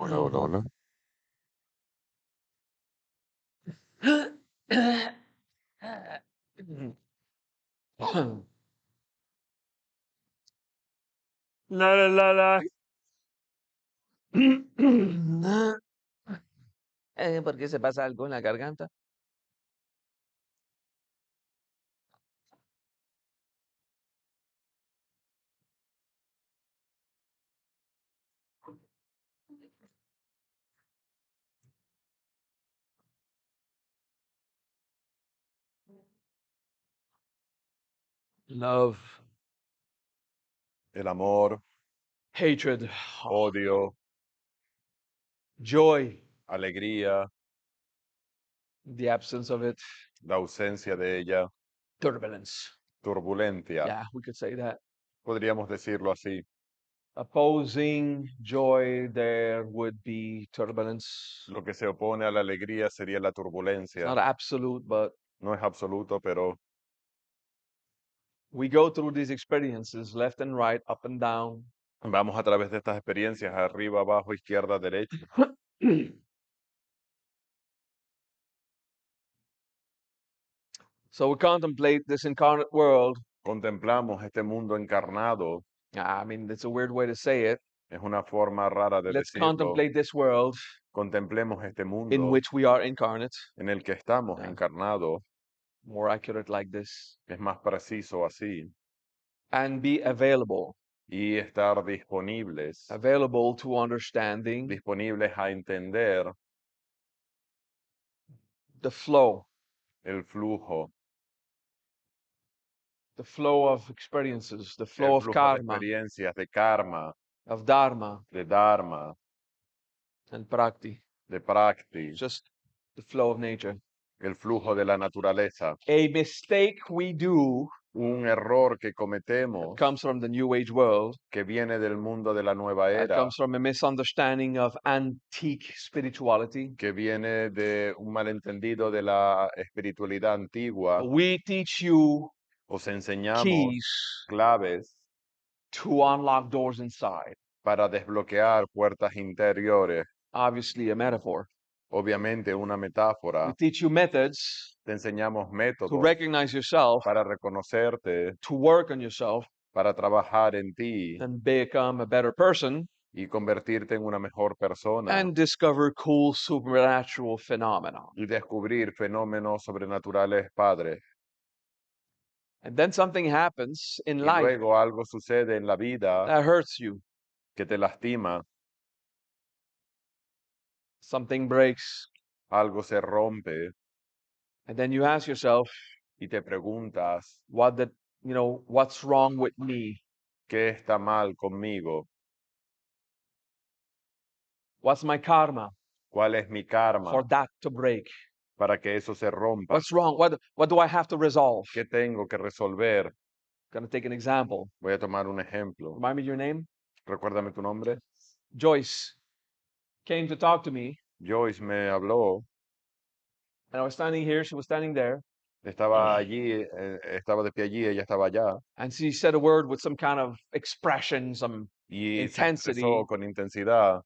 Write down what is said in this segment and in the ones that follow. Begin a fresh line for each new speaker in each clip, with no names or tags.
Hola, hola, hola.
La la la la.
¿Por qué se pasa algo en la garganta?
Love,
El amor,
hatred,
odio,
joy,
alegría,
the absence of it,
la ausencia de ella,
turbulence.
turbulencia,
Yeah, we could say that.
podríamos decirlo así.
Opposing joy, there would be turbulence.
Lo que se opone a la alegría sería la
It's
turbulencia.
not absolute, but
No es absoluto, pero
we go through these experiences left and right, up and down.
vamos a través de estas experiencias, arriba, abajo, izquierda, derecha.
So we contemplate this incarnate world.
Contemplamos este mundo encarnado.
I mean, it's a weird way to say it.
Es una forma rara de
Let's
decirlo.
contemplate this world
Contemplemos este
in
mundo
which we are incarnate.
en el que estamos
Yeah.
encarnados.
More accurate like this.
Es más preciso así.
And be available.
Y estar disponibles.
Available to understanding
Disponibles a entender
the flow
el flujo.
The flow of experiences, the
El
flow of
flujo de
karma,
experiencias, de karma,
of dharma,
de dharma,
and prakti.
de prakti,
Just the flow of nature.
el flujo de la naturaleza.
A mistake we do
Un error que cometemos
comes from the New Age world,
que viene del mundo de la nueva
that
era,
comes from a misunderstanding of antique spirituality.
que viene de un malentendido de la espiritualidad antigua.
We teach you
Os enseñamos
keys
claves
to unlock doors inside.
para desbloquear puertas interiores.
Obviously, a metaphor.
Obviamente una
We
metáfora.
teach you methods
Te enseñamos
to
métodos
recognize yourself,
para reconocerte,
to work on yourself,
para trabajar en ti
and become a better person,
y convertirte en una mejor persona
and discover cool supernatural phenomena.
y descubrir fenómenos sobrenaturales, Padre.
And then something happens in
Y
life
luego algo sucede en la vida
that hurts you.
que te lastima,
Something breaks.
algo se rompe
And then you ask yourself,
y te preguntas,
what's wrong with me?
¿qué está mal conmigo?
What's my karma
¿Cuál es mi karma
for that to break?
para que eso se rompa?
What's wrong? What do I have to resolve?
¿Qué tengo que resolver?
Gonna take an example.
Voy a tomar un ejemplo.
Remind me your name?
Recuérdame tu nombre.
Joyce came to talk to me,
Joyce me habló.
and I was standing here, she was standing there,
Estaba allí, estaba de pie allí, ella estaba allá.
and she said a word with some kind of expression, some
Y se
intensity,
expresó con intensidad,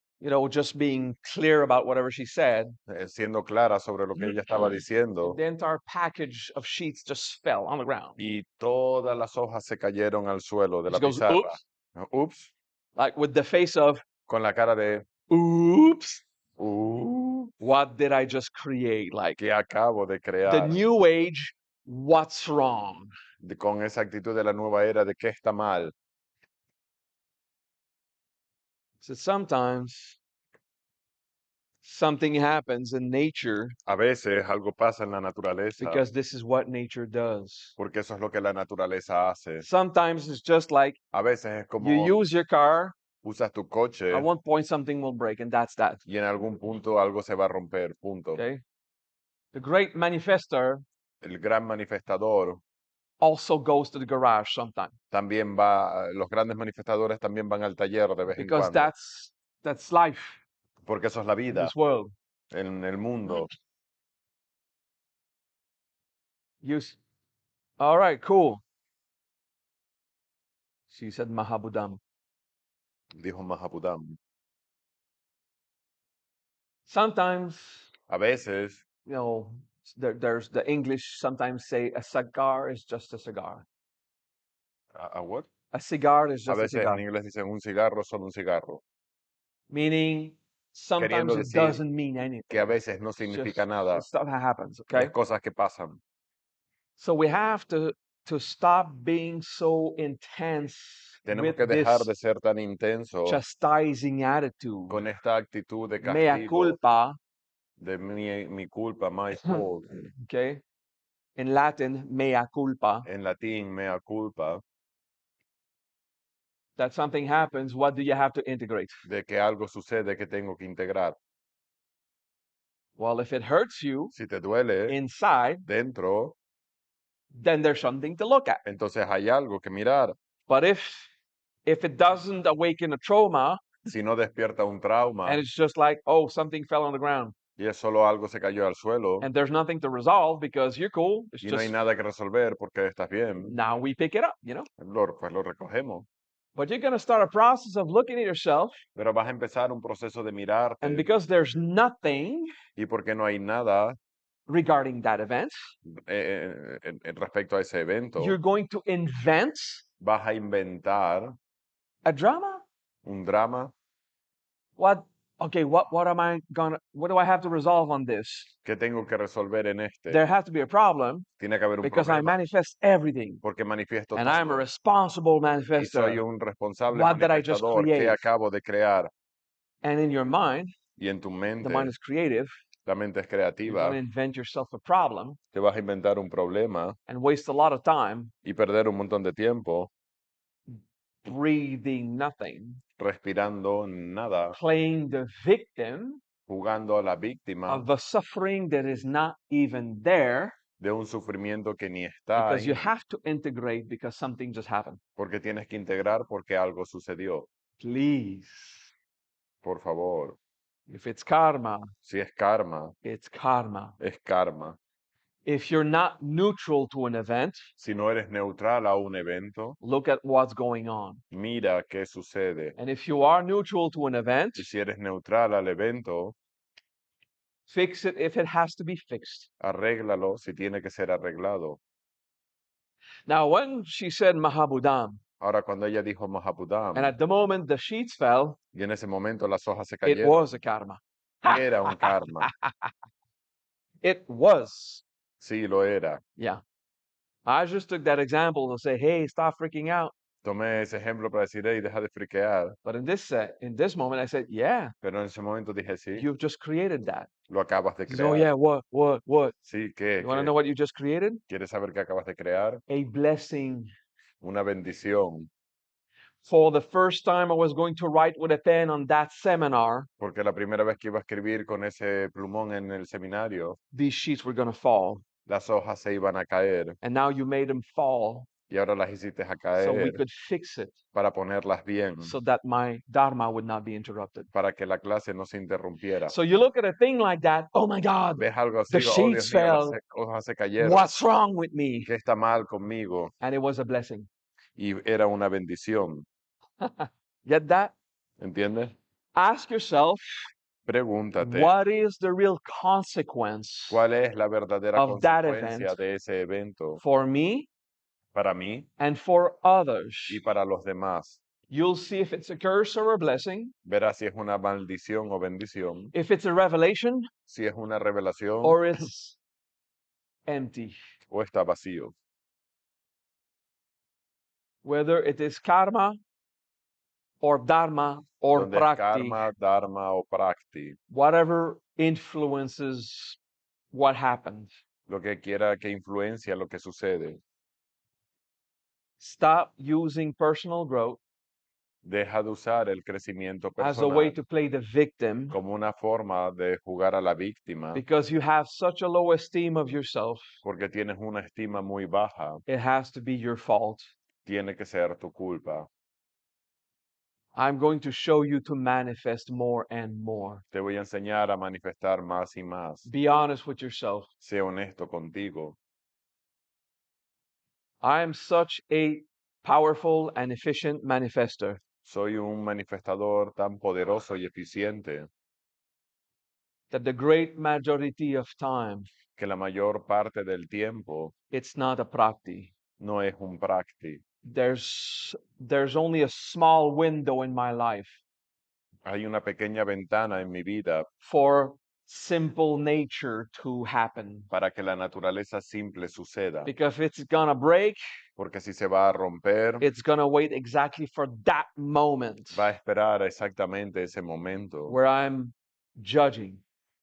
just being clear about whatever she said.
siendo clara sobre lo que ella estaba diciendo.
The entire package of sheets just fell on the ground.
Y todas las hojas se cayeron al suelo de
She
la
goes,
pizarra.
oops,
Ups,
like with the face of,
con la cara de,
oops,
uh,
what did I just create? Like
¿qué acabo de
the
crear?
new age, what's wrong?
Con esa actitud de la nueva era de qué está mal.
So sometimes something happens in nature
A veces algo pasa en la naturaleza,
because this is what nature does.
porque eso es lo que la naturaleza hace.
Sometimes it's just like
A veces es
you
como
use your car,
usas tu coche
at one point something will break, and that's that.
y en algún punto algo se va a romper, punto.
Okay? The great manifester
El gran manifestador
also goes to the garage sometimes
también va, los grandes manifestadores también van al taller de vez en
because
cuando,
that's life
porque eso es la
in
vida
this world.
en el mundo.
All right, cool. She said Mahabudam.
Dijo Mahabudam.
Sometimes,
A veces,
you know, there's the English sometimes say a cigar is just a cigar.
¿a what?
A cigar is
A
just a
veces
cigar.
en inglés dicen un cigarro, solo un cigarro,
Meaning sometimes
queriendo
it
decir
doesn't mean
que a
anything.
veces no
It's
significa
just
nada
stuff that happens,
y
okay?
es cosas que pasan.
So we have to stop being so intense
Tenemos
with
que dejar
this
de ser tan intensos
chastising attitude.
con esta actitud de
Mea
castigo,
culpa,
de mi culpa, my fault,
okay? In Latin, mea culpa.
en latín, mea culpa,
That something happens, what do you have to integrate?
de que algo sucede que tengo que integrar.
Well, if it hurts you
Si te duele
inside,
dentro,
then there's something to look at.
entonces hay algo que mirar.
But if it doesn't awaken a trauma
Si no despierta un trauma
and it's just like, oh, something fell on the ground
y es solo algo se cayó al suelo
and there's nothing to resolve because you're cool, it's
y no hay
just
nada que resolver porque estás bien,
now we pick it up, you know?
pues lo recogemos.
But you're going to start a process of looking at yourself,
Pero vas a empezar un proceso de
and
mirarte
because there's nothing
y porque no hay nada
regarding that event,
en respecto a ese evento,
you're going to invent
vas a inventar
a drama.
un drama.
What? Okay, what do I have to resolve on this?
¿Qué tengo que resolver en este?
There has to be a problem
Tiene que haber un
because I
problema
manifest everything
porque manifiesto
and I'm a
todo
responsible
y soy
manifester.
un responsable
What did I just
manifestador que
create?
acabo de crear.
And in your mind,
Y en tu
the
mente,
mind is creative,
la mente es
you're going
creativa,
to invent yourself a problem
te vas a inventar un problema
and waste a lot of time
y perder un montón de tiempo
breathing nothing,
respirando nada,
playing the victim
jugando a la víctima
of the suffering that is not even there
de un sufrimiento que ni está
because you
ahí,
have to integrate because something just happened.
porque tienes que integrar porque algo sucedió.
Please.
Por favor,
If it's karma,
si es karma,
it's karma.
es karma.
If you're not neutral to an event,
Si no eres neutral a un evento,
look at what's going on.
mira qué sucede.
And if you are neutral to an event,
Y si eres neutral al evento,
fix it if it has to be fixed.
arréglalo si tiene que ser arreglado.
Now, when she said Mahabudam,
Ahora, cuando ella dijo
and
Mahapudam,
at the moment the sheets fell,
y en ese momento las hojas se
it
cayeron,
was a karma.
era un karma.
It was.
Sí, lo era.
Yeah. I just took that example to say, hey, stop freaking out.
Tomé ese ejemplo para decir, hey, deja de friquear.
But in this moment, I said, yeah,
Pero en ese momento dije, sí,
you've just created that.
lo acabas de
She said, oh,
crear.
yeah, what?
Sí, ¿qué?
You want to know what you just created?
¿Quieres saber qué acabas de crear?
A blessing.
Una bendición.
For the first time I was going to write with a pen on that seminar,
Porque la primera vez que iba a escribir con ese plumón en el seminario,
these sheets were going to fall.
las hojas se iban a caer.
And now you made them fall
Y ahora las hiciste a
so we
caer
could fix it
para ponerlas bien,
so that my dharma would not be interrupted.
para que la clase no se interrumpiera.
So you look at a thing like that, oh my God,
¿Ves algo
the
así? Oh, Dios
sheets
mío, las
fell.
hojas se cayeron.
What's wrong with me?
¿Qué está mal conmigo?
And it was a blessing.
Y era una bendición.
Get that?
¿Entiendes?
Ask yourself,
Pregúntate,
what is the real consequence
¿cuál es la verdadera
of that
consecuencia
event
de ese evento
for me
para mí
and for others?
y para los demás?
You'll see if it's a curse or a blessing,
Verás si es una maldición o bendición,
if it's a revelation
si es una revelación
or it's empty.
o está vacío.
Whether it is karma or dharma or
Donde es
prakti,
karma, dharma o prakti,
whatever influences what happened.
lo que quiera que influencia lo que sucede.
Stop using personal growth
Deja de usar el crecimiento
as a way
personal
to play the victim
como una forma de jugar a la víctima,
because you have such a low esteem of yourself.
porque tienes una estima muy baja.
It has to be your fault.
Tiene que ser tu culpa.
I'm going to show you to manifest more and more.
Te voy a enseñar a manifestar más y más.
Be honest with yourself.
Sé honesto contigo.
I am such a powerful and efficient manifester
Soy un manifestador tan poderoso y eficiente
that the great majority of time,
que la mayor parte del tiempo
it's not a prakti.
no es un prakti.
There's only a small window in my life
Hay una pequeña ventana en mi vida
for simple nature to happen.
para que la naturaleza simple suceda.
Because if it's gonna break,
Porque si se va a romper,
it's gonna wait exactly for that moment
va a esperar exactamente ese momento
where I'm judging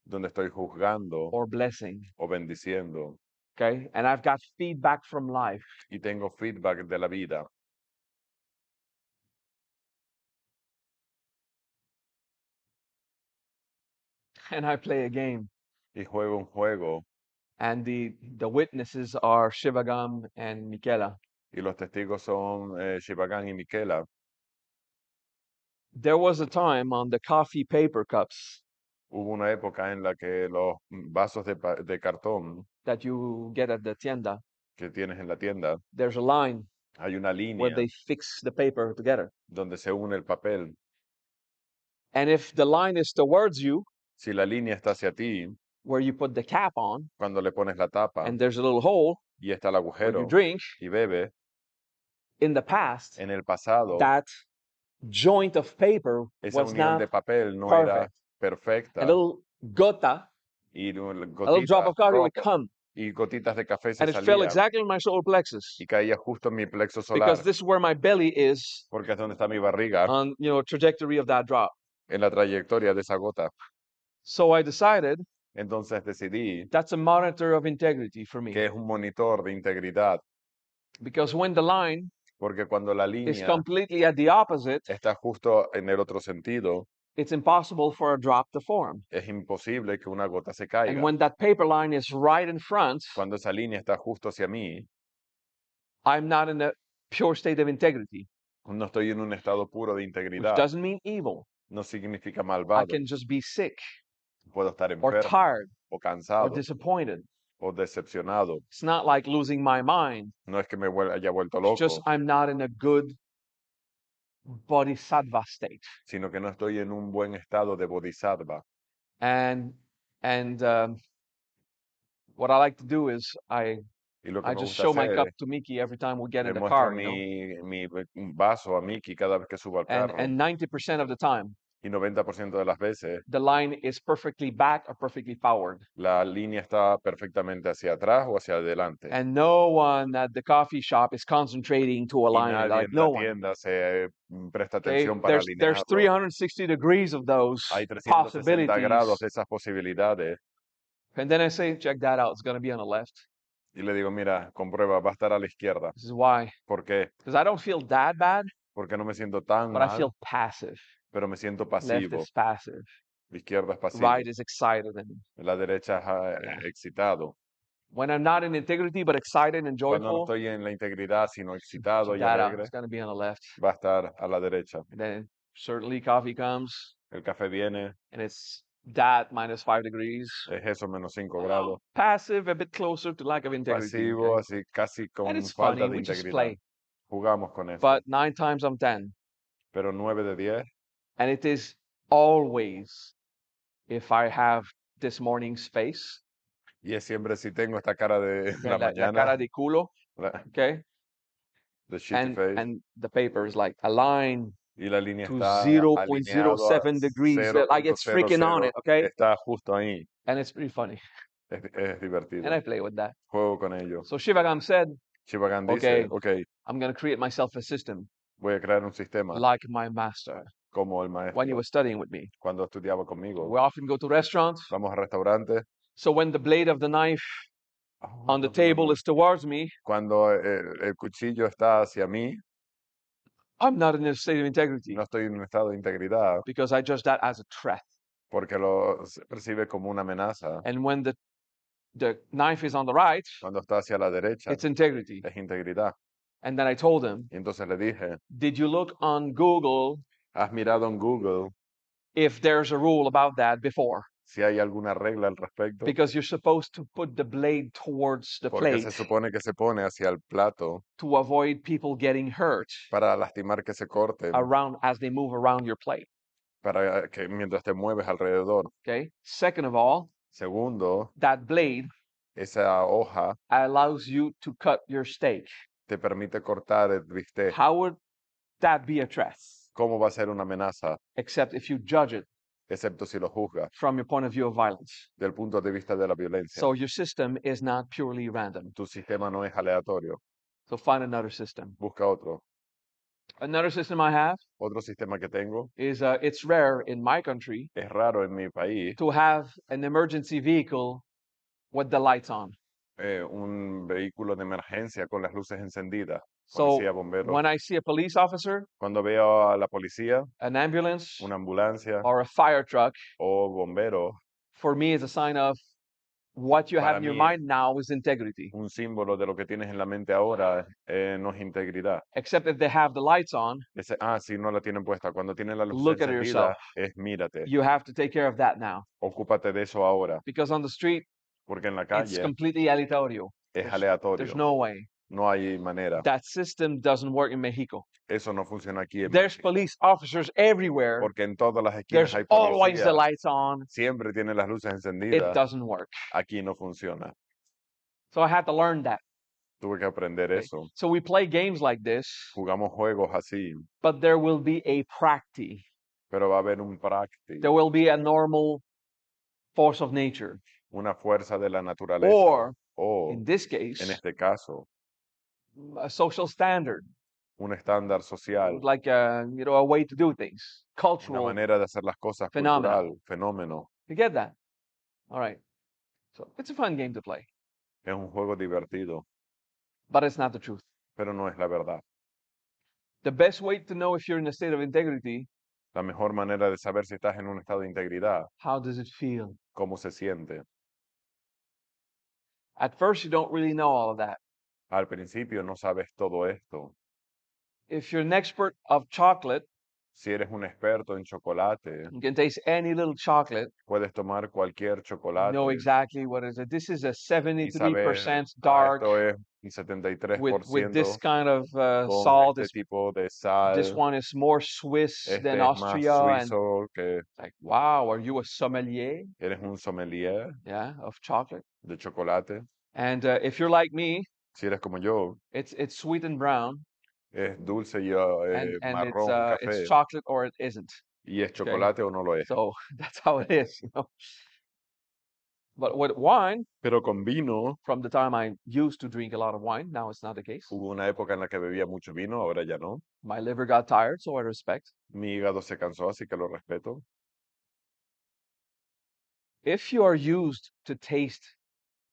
donde estoy juzgando
or blessing.
o bendiciendo.
Okay? And I've got feedback from life.
Y tengo feedback de la vida.
And I play a game.
Y juego un juego.
And the witnesses are Shivagam and Michela.
Y los testigos son Shivagan y Michela.
There was a time on the coffee paper cups
Hubo una época en la que los vasos de cartón
that you get at the tienda,
que tienes en la tienda,
there's a line
hay una
where
línea
they fix the paper together.
donde se une el papel.
And if the line is towards you,
Si la línea está hacia ti,
where you put the cap on,
cuando le pones la tapa
and there's a little hole
y está el
where you
agujero
drink,
y bebe,
in the past,
en el pasado
that joint of paper
esa
was
unión
not
de papel no era
perfect.
perfecta
A little gota,
y
a little drop
gotitas
of coffee would
rojas
come,
y gotitas de café se
and it fell
salían
exactly in my solar plexus,
y caía justo en mi plexo
because
solar
this is where my belly is
porque es donde está mi barriga
on, trajectory of that drop.
en la trayectoria de esa gota.
So I decided
Entonces decidí
that's a monitor of integrity for me,
que es un monitor de integridad
because when the line
porque cuando la
is
línea
completely at the opposite,
está justo en el otro sentido,
it's impossible for a drop to form.
es imposible que una gota se
And
caiga.
when that paper line is right in front,
Cuando esa línea está justo hacia mí,
I'm not in a pure state of integrity,
no estoy en un estado puro de
which
integridad.
doesn't mean evil.
No significa
I
malvado.
can just be sick
Puedo estar
or
enfermo
tired
o
or
cansado
disappointed.
o decepcionado.
It's not like losing my mind.
No es que me haya vuelto
It's just
loco,
I'm not in a good bodhisattva state.
sino que no estoy en un buen estado de bodhisattva.
And what I like to do is I
Y lo que me
just
gusta
show my
hacer
cup
es,
to Miki every time we get
le
in the
muestro
car,
mi vaso a Miki cada vez que subo al carro.
And 90% of the time,
Y 90% de las veces
the line is perfectly back or perfectly forward.
la línea está perfectamente hacia atrás o hacia adelante.
And no one at the coffee shop is concentrating to
Y
align it.
nadie
Like
en la
no one.
tienda se presta
Okay?
atención para
There's
alinearlo.
360 degrees of those
Hay 360 grados
possibilities.
de esas posibilidades.
And then I say, check that out. It's going to be on the left.
Y le digo, mira, comprueba, va a estar a la izquierda.
This is why.
¿Por qué?
Because I don't feel that bad,
Porque no me siento tan
but I
mal,
feel passive.
pero me siento
Left
pasivo.
is passive.
La izquierda es pasivo.
Right is excited. And
La derecha es excitado.
when I'm not in integrity, but excited and
Cuando no
joyful,
estoy en la integridad, sino excitado
check
y
that out.
alegre,
It's going to be on the left.
va a estar a la derecha.
And then certainly coffee comes,
El café viene,
and it's that minus 5 degrees.
es eso, menos 5 grados.
Passive, a bit closer to lack of integrity.
Pasivo,
Okay?
así casi con
And it's
falta
funny,
de
we just
integridad.
play.
Jugamos con eso.
But 9 times I'm 10.
Pero 9 de 10,
And it is always, if I have this morning's face,
y es siempre si tengo esta cara de la
la
mañana,
cara de culo, okay?
the shitty face,
And the paper is like aligned
y la línea
to
está
0.07 degrees. Like it's freaking on it, okay?
Está justo ahí.
And it's pretty funny.
Es divertido.
And I play with that.
Juego con ello.
So Shivagam said,
Shivagan dice, ok,
I'm going to create myself a system
voy a crear un sistema
like my master
como el
when he
maestro
was studying with me.
cuando estudiaba conmigo.
We often go to restaurants.
Vamos a restaurantes.
So when the blade of the knife on the table is towards me,
Cuando el cuchillo está hacia mí,
I'm not in a state of integrity
no estoy en un estado de integridad
because I judge that as a threat.
porque lo percibe como una amenaza.
And when the knife is on the right,
Cuando está hacia la derecha,
it's integrity.
es integridad.
And then I told him,
Y entonces le dije,
did you look on Google
¿has mirado en Google
if there's a rule about that before?
si hay alguna regla al respecto?
Because you're supposed to put the blade towards the
Porque
plate
se supone que se pone hacia el plato
to avoid people getting hurt
para lastimar que se corte
around as they move around your plate.
para que mientras te mueves alrededor.
Okay. Second of all,
Segundo,
that blade
esa hoja
allows you to cut your steak.
te permite cortar el bistec.
How would that be a threat?
¿Cómo va a ser una amenaza?
Except if you judge it
Excepto si lo juzgas
from your point of view of violence.
del punto de vista de la violencia.
So your system is not purely random.
Tu sistema no es aleatorio.
So find another system.
Busca otro.
Another system I have
Otro sistema que tengo
is it's rare in my country
es raro en mi país,
to have an emergency vehicle with the lights on.
un vehículo de emergencia con las luces encendidas.
So
Policía, bombero.
when I see a police officer,
Cuando veo a la policía,
an ambulance,
una ambulancia
or a fire truck,
o bombero,
for me is a sign of what you have
Para
in your
mí-
mind now is integrity.
un símbolo de lo que tienes en la mente ahora, no es integridad.
Except if they have the lights on,
Sí, no la tienen puesta. Cuando tienen la luz
Look at
encendida,
yourself.
es mírate,
you have to take care of that now.
ocúpate de eso ahora,
Because on the street,
porque en la
it's
calle
completely aleatorio.
es
There's
aleatorio.
no way.
No hay manera.
That system doesn't work in Mexico.
Eso no funciona aquí en
There's
México,
police officers everywhere.
porque en todas las esquinas
There's
hay
always the
policías.
lights on.
Siempre tienen las luces
It
encendidas.
doesn't work.
Aquí no funciona.
So I had to learn that.
Tuve que aprender
Okay.
eso.
So we play games like this,
Jugamos juegos así,
but there will be a practice.
pero va a haber un práctico,
There will be a normal force of nature.
una fuerza de la naturaleza.
Or,
O,
in this
en
case,
este caso,
a social standard,
un estándar social,
like a way to do things,
una
cultural.
manera de hacer las cosas
Phenomena.
cultural, fenómeno.
You get that? All right. So it's a fun game to play,
Es un juego divertido,
but it's not the truth.
pero no es la verdad.
The best way to know if you're in a state of integrity,
La mejor manera de saber si estás en un estado de integridad,
how does it feel?
cómo se siente.
At first, you don't really know all of that.
Al principio no sabes todo esto.
If you're an expert of chocolate,
Si eres un experto en chocolate,
you can taste any little chocolate,
puedes tomar cualquier chocolate.
know exactly what is it. This is a
y saber,
73% dark
esto es un 73%
with this kind of
con
salt.
este tipo de sal.
This one is more Swiss
Este
than
es más
Austria. And
suizo que
like, wow, are you a sommelier?
eres un sommelier
Yeah, of chocolate.
de chocolate.
And if you're like me,
Si eres como yo,
it's sweet and brown,
es dulce y
and
marrón,
it's
café.
chocolate or it isn't.
Y es chocolate o no lo es.
So that's how it is, But with wine,
Pero con vino,
from the time I used to drink a lot of wine, now it's not the case.
hubo una época en la que bebía mucho vino, ahora ya no.
My liver got tired, so I respect.
Mi hígado se cansó, así que lo respeto.
If you are used to taste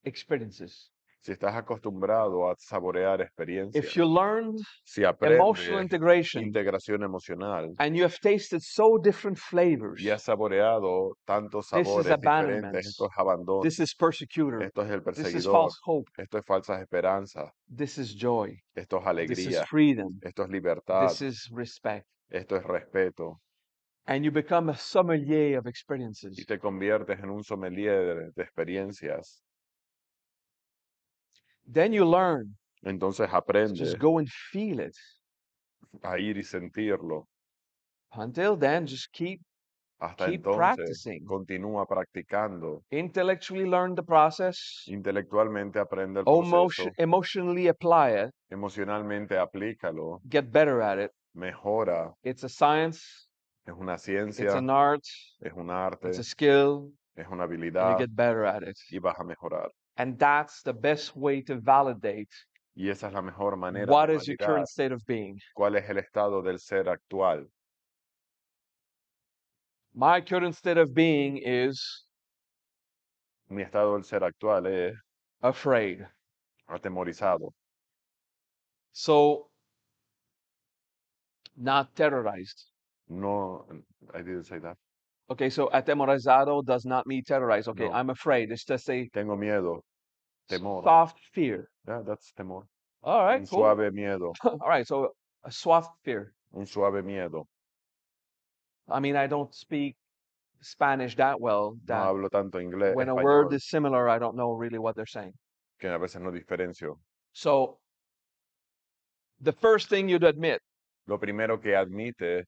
experiences,
Si estás acostumbrado a saborear experiencias,
if you learned
si
emotional
aprendes
integration
integración emocional
and you have tasted so different flavors,
y has saboreado tantos
This is
sabores
abandonment.
diferentes, esto es abandono,
this is persecutor,
esto es el
this is
perseguidor,
false hope,
esto es falsas esperanzas,
this is joy,
esto es
this is
alegría,
freedom,
esto es libertad,
this is respect.
esto es respeto,
And you become a sommelier of
y
experiences.
te conviertes en un sommelier de experiencias.
Then you learn
Entonces
to
aprendes
just go and feel it.
a ir y sentirlo.
Until then, just keep
Hasta
Keep
entonces,
practicing.
continúa practicando.
intellectually learn the process,
Intelectualmente aprende el proceso.
emotionally apply it,
Emocionalmente aplícalo.
get better at it.
Mejora.
It's a science,
Es una
it's
ciencia.
an art,
Es un arte.
it's a skill,
Es una
and you
habilidad.
get better at it.
Y vas a mejorar.
And that's the best way to validate
Y esa es la mejor manera
what
de
is your
validar
current state of being.
cuál es el estado del ser actual.
My current state of being is
Mi estado del ser actual es
afraid.
atemorizado.
So, not terrorized.
No, I didn't say that.
Okay, so atemorizado does not mean terrorized. Okay,
No.
I'm afraid. It's just a
Tengo miedo. Temor.
soft fear.
Yeah, that's temor.
All right,
Un
cool.
suave miedo.
All right, so a soft fear.
Un suave miedo.
I mean, I don't speak Spanish that well.
No
That
hablo tanto inglés,
when a word
español,
is similar, I don't know really what they're saying.
que a veces no diferencio.
So, the first thing you'd admit
Lo primero que admite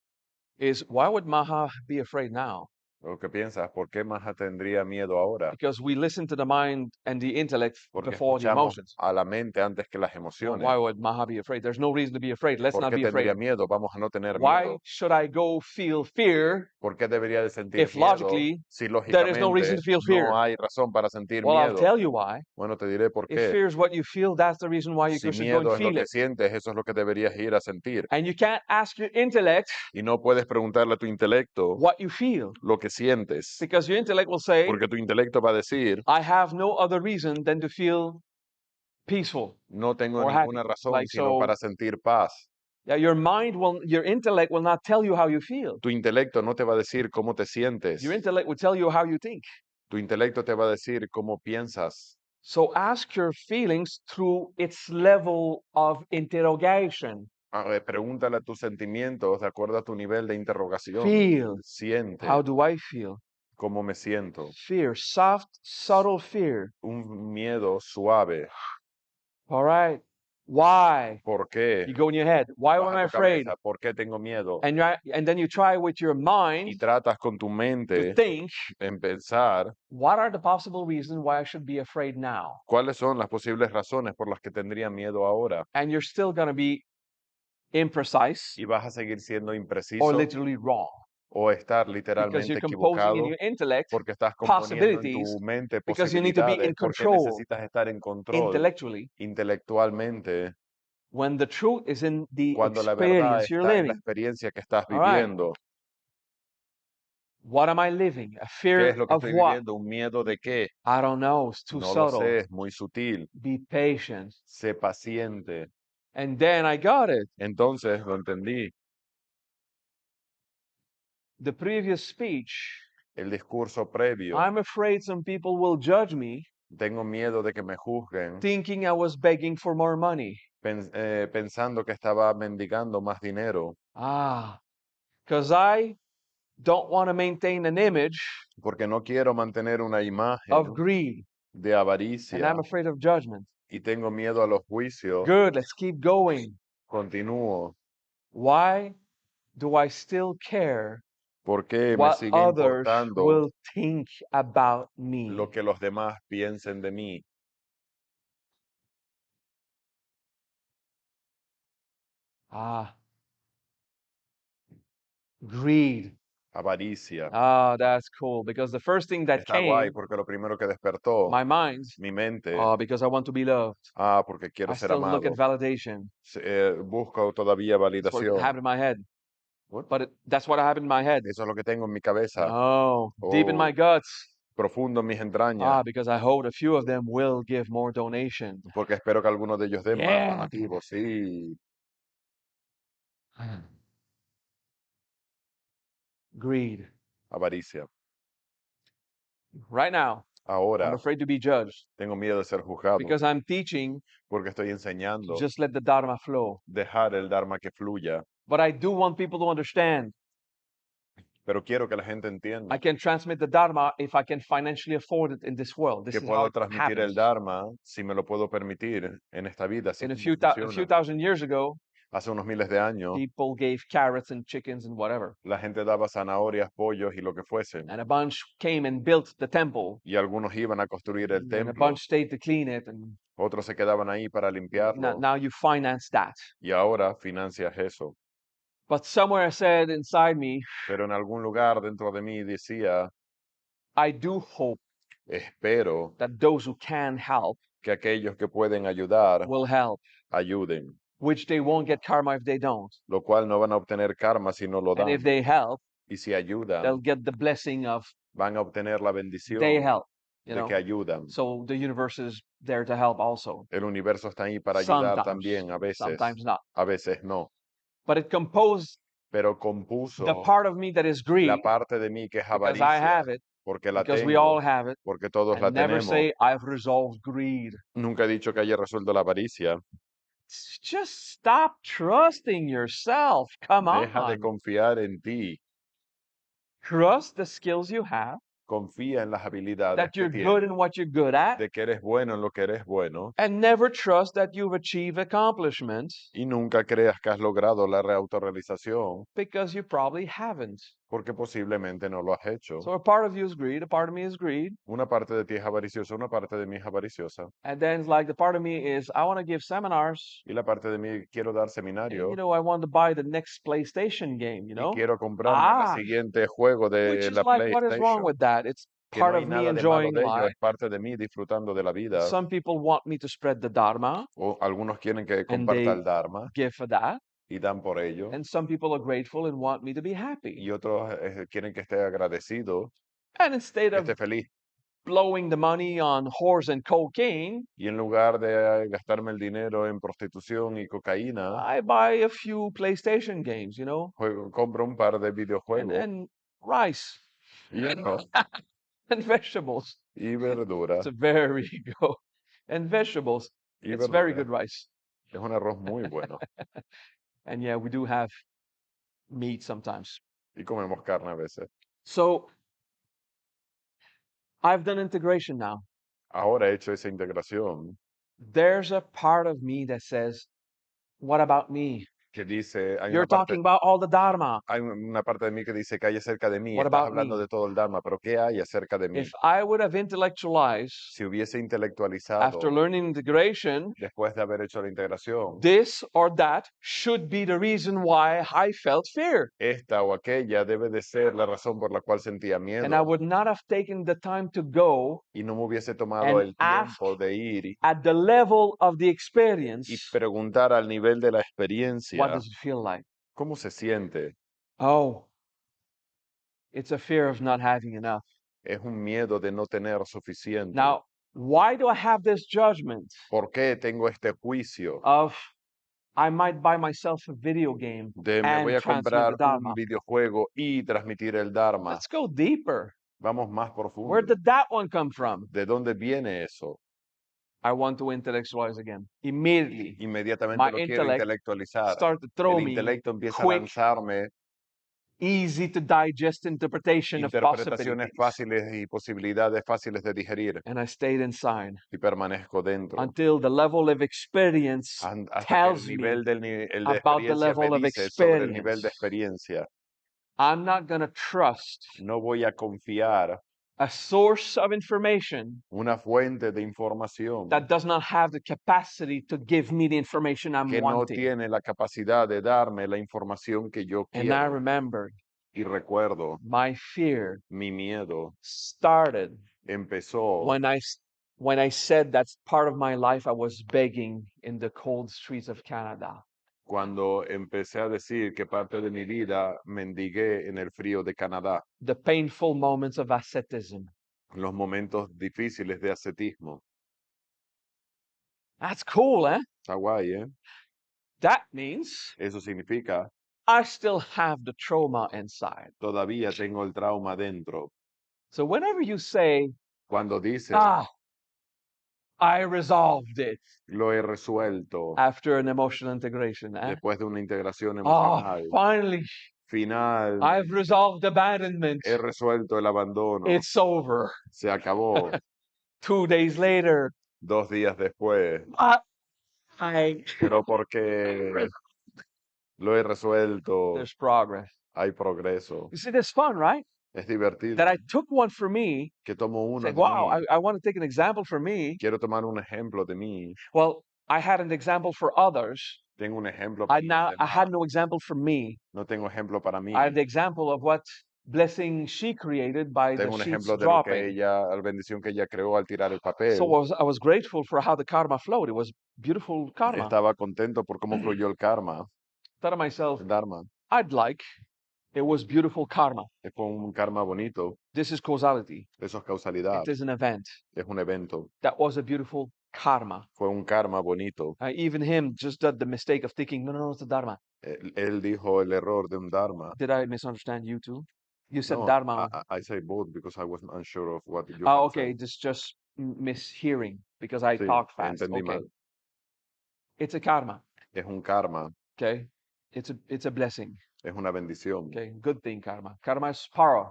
is why would Maha be afraid now?
Lo que piensas, ¿por qué Maha tendría miedo ahora?
Because we listen to the mind and the intellect
Porque
before the
escuchamos
emotions.
a la mente antes que las
Well,
emociones.
why would Maha be afraid? There's no reason to be afraid. Let's
¿Por
not
qué
be afraid.
tendría miedo? Vamos a no tener
Why
miedo.
should I go feel fear
¿Por qué debería de sentir
if
miedo
logically
si
there is no reason
lógicamente
to feel fear?
no hay razón para sentir
Well, I'll
miedo?
tell you why.
Bueno, te diré por
If
qué.
fear is what you feel, that's the reason why you
Si
should go and
miedo es lo
feel
que
it.
sientes, eso es lo que deberías ir a sentir.
And you can't ask your intellect
Y no puedes preguntarle a tu intelecto
what you feel,
lo que sientes,
because your intellect will say,
porque tu intelecto va a decir,
I have no other reason than to feel peaceful
no tengo
or happy.
ninguna razón
Like
sino
so,
para sentir paz.
yeah, your intellect will not tell you how you feel.
Tu intelecto no te va a decir cómo te sientes.
Your intellect will tell you how you think.
Tu intelecto te va a decir cómo piensas.
So ask your feelings through its level of interrogation.
Pregúntale a tus sentimientos de acuerdo a tu nivel de interrogación.
Feel.
Siente
How do I feel?
cómo me siento.
Fear, soft, subtle fear.
Un miedo suave.
All right. Why?
¿Por qué?
You go in your head. Why am
Baja
I
tu
afraid?
cabeza. ¿Por qué tengo miedo?
And then you try with your mind
Y tratas con tu
to
mente
think,
en pensar
what are the possible reasons why I should be afraid now?
cuáles son las posibles razones por las que tendría miedo ahora.
And you're still going to be imprecise
Y vas a seguir siendo
or
impreciso
literally wrong
o estar
because
literalmente
you're composing in
equivocado
your intellect
porque estás componiendo en
possibilities
tu mente
because you need to be
posibilidades
in
porque
control
necesitas estar en control
intellectually
intelectualmente
when the truth is in the
cuando la verdad
experience you're
está en la
living.
experiencia que estás
All right.
viviendo.
What am I living? A
¿Qué
fear
es lo que
of
estoy
what?
viviendo? ¿Un miedo de qué?
I don't know. It's too
No lo
subtle.
sé, es muy sutil.
Be patient.
Sé paciente.
And then I got it.
Entonces lo entendí.
The previous speech,
El discurso previo.
I'm afraid some people will judge me
Tengo miedo de que me juzguen
thinking I was begging for more money.
pensando que estaba mendigando más dinero.
Because I don't want to maintain an image
Porque no quiero mantener una imagen
of greed,
de
and
avaricia
I'm afraid of judgment.
y tengo miedo a los juicios.
Good, let's keep going.
Continúo.
Why do I still care
¿Por qué me
what
sigue
others
importando
will think about me?
lo que los demás piensen de mí?
Greed.
Avaricia.
That's cool. Because the first thing that
Está guay
came,
porque lo primero que despertó
my mind,
mi mente,
because I want to be loved.
porque quiero
I
ser
still look at
amado.
validation.
Busco todavía
That's what
validación.
happened in my head.
What?
But that's what happened in my head.
Eso es lo que tengo en mi cabeza,
Oh, deep in
Oh.
my guts.
profundo en mis entrañas,
Because I hope a few of them will give more donation.
porque espero que algunos de ellos den más
Yeah.
donativos. Sí,
Greed.
avaricia.
Right now, I'm
Ahora
afraid to be judged
tengo miedo de ser juzgado
because I'm teaching
porque estoy
to
enseñando
just let the Dharma flow.
dejar el Dharma que fluya,
But I do want people to understand
pero quiero que la gente
I
entienda
can transmit the Dharma if I can financially afford it in this world. This
que
is how
puedo
it
transmitir el
happens.
Dharma si me lo puedo permitir en esta vida. Así
In a
como
few
funciona.
thousand years ago,
Hace unos miles de años,
people gave carrots and chickens and whatever.
la gente daba zanahorias, pollos y lo que fuesen.
And a bunch came and built the temple.
Y algunos iban a construir el
And a
templo,
bunch stayed to clean it. And
otros se quedaban ahí para limpiarlo.
now you finance that.
Y ahora financias eso.
But somewhere I said inside me,
Pero en algún lugar dentro de mí decía,
I do hope
espero
that those who can help
que aquellos que pueden ayudar,
will help,
ayuden.
which they won't get karma if they don't.
Lo cual no van a obtener karma si no lo
And if
dan.
they help,
Y si ayudan,
they'll get the blessing of
van a obtener la bendición
they help. You
de
know,
que ayudan.
so the universe is there to help also.
El universo está ahí para ayudar
Sometimes,
también, a veces
not.
no.
But it composed
Pero
the
compuso
part of me that is greed
la parte de mí que es
because I
avaricia,
have it,
porque la
because we
tengo,
all have it.
porque todos la
And never
tenemos.
say I've resolved greed.
Nunca he dicho que haya resuelto la avaricia.
Just stop trusting yourself. Come
Deja de
on.
confiar en ti.
Trust the skills you have
Confía en las habilidades
that
que
you're
tienes,
good in what you're good at,
de que eres bueno en lo que eres bueno,
and never trust that you've achieved accomplishment
y nunca creas que has logrado la autorrealización,
because you probably haven't.
porque posiblemente no lo has hecho.
So a part of you is greed, a part of me is greed,
Una parte de ti es avariciosa, una parte de mí es avariciosa,
and then it's like the part of me is I want to give seminars,
y la parte de mí quiero dar
and
seminarios
I want to buy the next PlayStation game,
y quiero comprarme el
Ah,
siguiente juego
which
de
is
la
like, what is wrong
PlayStation,
with that? It's
que no
part
hay
of me
nada de malo
enjoying
de ello,
life.
es parte de mí disfrutando de la vida.
Some people want me to spread the Dharma,
O algunos quieren que
and
comparta
they
el Dharma
give for that.
y dan por ello,
And some people are grateful and want me to be happy.
y otros quieren que esté agradecido,
And instead
que
of
esté feliz.
blowing the money on whores and cocaine,
Y en lugar de gastarme el dinero en prostitución y cocaína,
I buy a few PlayStation games,
compro un par de
and,
videojuegos
and rice
y, arroz
and vegetables.
y verdura.
It's a very good. And vegetables.
Y
It's very
verdura.
good rice.
Es un arroz muy bueno.
And yeah, we do have meat sometimes.
Y comemos carne a veces.
So I've done integration now.
Ahora he hecho esa integración
There's a part of me that says, what about me?
que dice,
You're talking about all the Dharma.
hay una parte de mí que dice que hay acerca de mí.
What
Estás
about
hablando
me?
de todo el Dharma, pero ¿qué hay acerca de mí?
If I would have intellectualized
Si hubiese intelectualizado
after learning integration,
después de haber hecho la integración,
this or that should be the reason why I felt fear.
esta o aquella debe de ser la razón por la cual sentía
And I
miedo,
would not have taken the time to go
y no me hubiese tomado
and
el
ask
tiempo de ir
at the level of the
y
experience,
preguntar al nivel de la
what
experiencia
does it feel like?
cómo se siente.
Oh, it's a fear of not having enough.
Es un miedo de no tener suficiente.
Now, why do I have this judgment
¿Por qué tengo este juicio
of I might buy myself a video game
de me voy
and
a
transmit
comprar
the Dharma?
un videojuego y transmitir el Dharma?
Let's go deeper.
Vamos más
Where
profundo.
did that one come from?
¿De dónde viene eso?
I want to intellectualize again. Immediately,
Inmediatamente
my
lo quiero
intellect
intelectualizar.
start to throw
El
me
intelecto empieza a
quick,
lanzarme
easy to digest interpretation of
interpretaciones
possibilities.
fáciles y posibilidades fáciles de digerir,
And I stayed inside
y permanezco dentro
until the level of experience
hasta que el
tells me
nivel el de
about the
experiencia me
level of
dice sobre el nivel de
experience.
experiencia.
I'm not going to trust
No voy a confiar
a source of information
una fuente de información
that does not have the capacity to give me the information I'm
que no
wanting.
tiene la capacidad de darme la información que yo
And I
quiero.
remembered
Y recuerdo,
my fear
mi miedo
started
empezó
when I said that's part of my life I was begging in the cold streets of Canada.
cuando empecé a decir que parte de mi vida mendigué en el frío de Canadá,
The painful moments of asceticism.
los momentos difíciles de ascetismo.
That's cool, eh?
Está guay, ¿eh?
That means
Eso significa,
I still have the trauma inside.
todavía tengo el trauma dentro.
So whenever you say,
Cuando dices,
I resolved it
lo he resuelto
after an emotional integration, eh?
después de una integración
Oh,
emocional,
finally,
final,
I've resolved abandonment.
he resuelto el abandono,
It's over.
se acabó.
2 days later,
2 días después,
I
pero porque lo he resuelto,
there's progress.
hay progreso.
You see, that's fun, right?
Es divertido
That I took one for me.
que tomo uno
Say,
de
wow,
mí.
I want to take an example for me.
Quiero tomar un ejemplo de mí.
Well, I had an example for others.
Tengo un ejemplo para los
I had
demás.
no example for me.
No tengo ejemplo para mí.
I had the example of what blessing she created by the
Tengo un
sheets
ejemplo de lo que
dropping.
la bendición que ella creó al tirar el papel.
So I was grateful for how the karma flowed. It was beautiful karma.
Estaba contento por cómo fluyó el karma,
Thought to myself,
el dharma.
it was beautiful karma.
Fue un karma bonito.
This is causality.
Eso es causalidad.
It is an event.
Es un evento.
That was a beautiful karma.
Fue un karma bonito.
Even him just did the mistake of thinking, no, it's the dharma.
Él dijo el error de un dharma.
Did I misunderstand you too? You said
No,
dharma.
I say both because I was unsure of what you
Oh,
had
okay.
said.
This just mishearing because I
Sí,
talk fast.
entendí
Okay.
mal.
It's a karma.
Es un karma.
Okay. It's a blessing.
Es una bendición.
Okay. Good thing karma. Karma is power.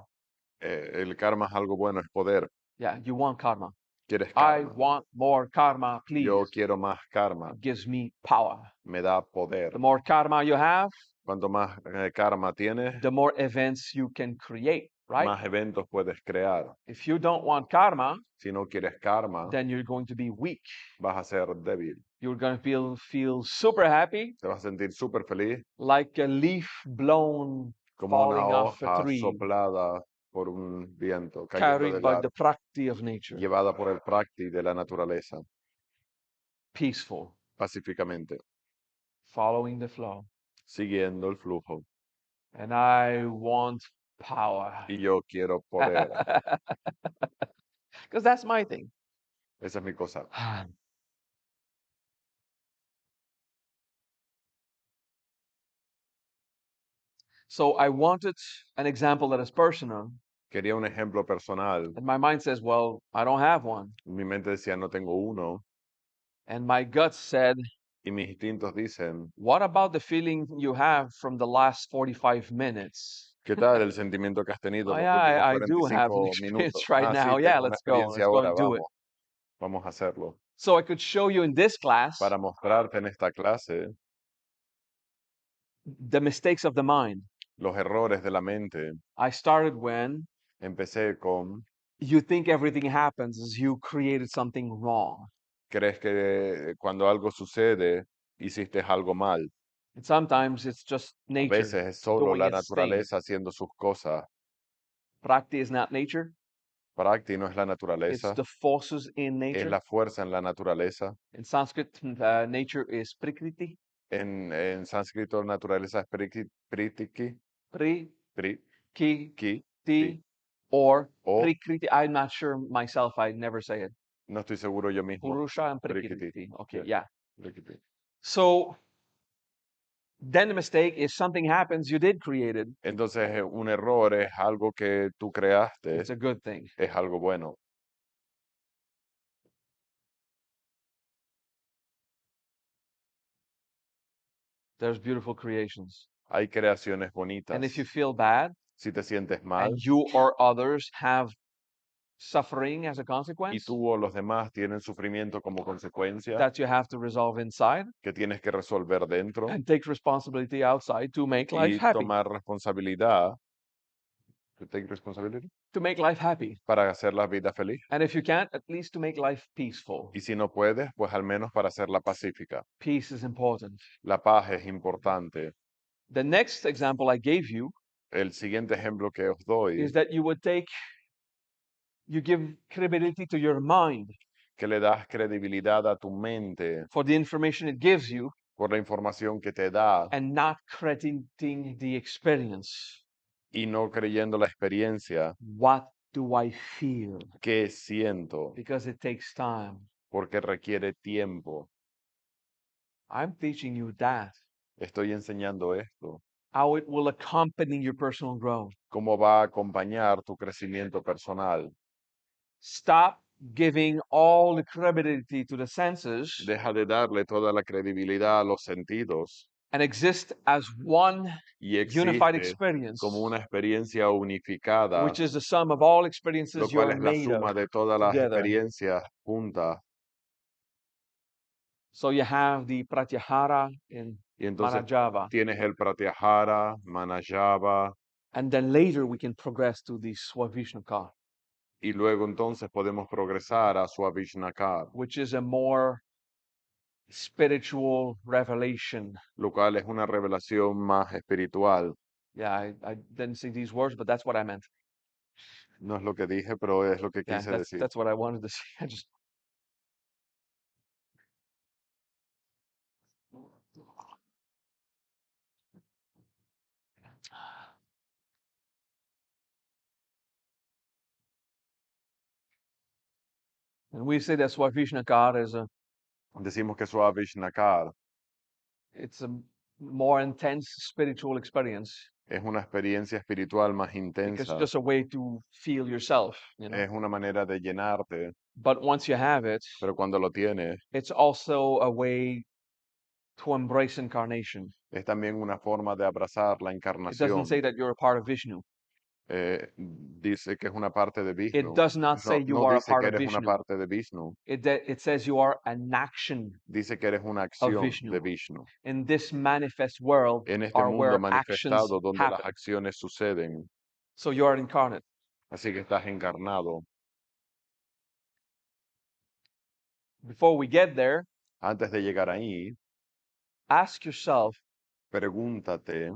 El karma es algo bueno, es poder.
Yeah, you want karma.
Quieres
I
karma.
want more karma, please.
Yo quiero más karma.
It gives me power.
Me da poder.
The more karma you have,
Cuanto más karma tienes,
the more events you can create, right?
más eventos puedes crear.
If you don't want karma,
Si no quieres karma,
then you're going to be weak.
vas a ser débil.
You're going to feel super happy,
Te vas a sentir súper feliz,
like a leaf blown
como una
falling off a
hoja
tree,
soplada por un viento, cayendo
carried
del
by the
árbol,
prakriti of nature.
llevada por el prácti de la naturaleza,
Peaceful,
pacíficamente,
following the flow.
siguiendo el flujo.
And I want power.
Y yo quiero poder.
Because that's my thing.
Esa es mi cosa.
So I wanted an example that is personal.
Quería un ejemplo personal.
And my mind says, well, I don't have one.
Mi mente decía, no tengo uno.
And my gut said,
Y mis instintos dicen,
what about the feeling you have from the last 45 minutes?
¿qué tal el sentimiento que has tenido
Oh,
los
yeah,
últimos
I do have an
45 minutos?
experience right
Ah,
now.
sí,
Yeah,
tengo una
let's go.
experiencia
Let's go
ahora,
and do it.
vamos a hacerlo.
So I could show you in this class
Para mostrarte en esta clase
the mistakes of the mind.
los errores de la mente.
I started when
Empecé con,
you think everything happens as you created something wrong.
crees que cuando algo sucede, hiciste algo mal.
And sometimes it's just
A
nature
veces es solo
doing
la
its thing.
naturaleza haciendo sus cosas.
Prakti is not nature.
Prakti no es la
It's
naturaleza,
the forces in
es
nature.
la fuerza en la naturaleza.
In Sanskrit, nature is prakriti.
En sánscrito, naturaleza es pritiki,
Pri,
pri,
ki,
ki,
ti, or
o,
prikriti. I'm not sure myself. I never say it.
no estoy seguro yo mismo.
Purusha and
Prikiti.
prakriti. Okay,
Yeah.
yeah.
Prikiti.
So then the mistake is something happens, you did create it.
Entonces, un error es algo que tú creaste,
It's a good thing.
es algo bueno.
There's beautiful creations.
Hay creaciones bonitas.
And if you feel bad
Si te sientes mal
and you or others have suffering as a
y
consequence
tú o los demás tienen sufrimiento como consecuencia
that you have to resolve inside
que tienes que resolver dentro
and take responsibility outside to make life
y
happy.
tomar responsabilidad, to take responsibility,
To make life happy.
para hacer la vida feliz.
And if you can't, at least to make life peaceful.
Y si no puedes, pues al menos para hacerla pacífica.
Peace is important.
La paz es importante.
The next example I gave you
El siguiente ejemplo que os doy,
is that you give credibility to your mind
que le das credibilidad a tu mente
for the information it gives you
por la información que te da
and not crediting the experience.
y no creyendo la experiencia.
What do I feel?
¿Qué siento?
Because it takes time.
Porque requiere tiempo.
I'm teaching you that.
Estoy enseñando esto.
How it will accompany your personal growth.
Cómo va a acompañar tu crecimiento personal.
Stop giving all the credibility to the senses
Deja de darle toda la credibilidad a los sentidos
and exist as one
y
unified
existe
experience,
como una experiencia unificada,
which is the sum of all experiences
lo
you
cual
are
es la
made
suma
of
de todas las
together.
experiencias juntas.
So you have the pratyahara in
Y entonces
Manajava.
tienes el pratyahara, manajava,
And then later we can progress to the Swavishnaka,
y luego entonces podemos progresar a Swavishnakar,
which is a more spiritual revelation.
lo cual es una revelación más espiritual.
Yeah, I didn't say these words, but that's what I meant.
No es lo que dije, pero es lo que
Yeah,
quise decir.
that's what I wanted to say. I just and we say that Swavishnaka is
Decimos que Swavishnakar
it's a more intense spiritual experience.
es una experiencia espiritual más
Because
intensa.
it's just a way to feel yourself, you know.
Es una manera de llenarte,
But once you have it,
pero cuando lo tienes,
it's also a way to embrace incarnation.
es también una forma de abrazar la
It doesn't
encarnación.
say that you're a part of Vishnu.
dice que es una parte de
It
Vishnu.
does not say
No,
you
no
are a
dice
part
que
of
eres una
Vishnu.
parte de Vishnu.
It says you are an action
Dice que eres una
of
acción
Vishnu.
de Vishnu.
In this manifest world
En este
are
mundo
where actions
manifestado donde las
happen.
acciones suceden.
So you are incarnate.
Así que estás encarnado.
Before we get there,
Antes de llegar ahí,
ask yourself,
pregúntate,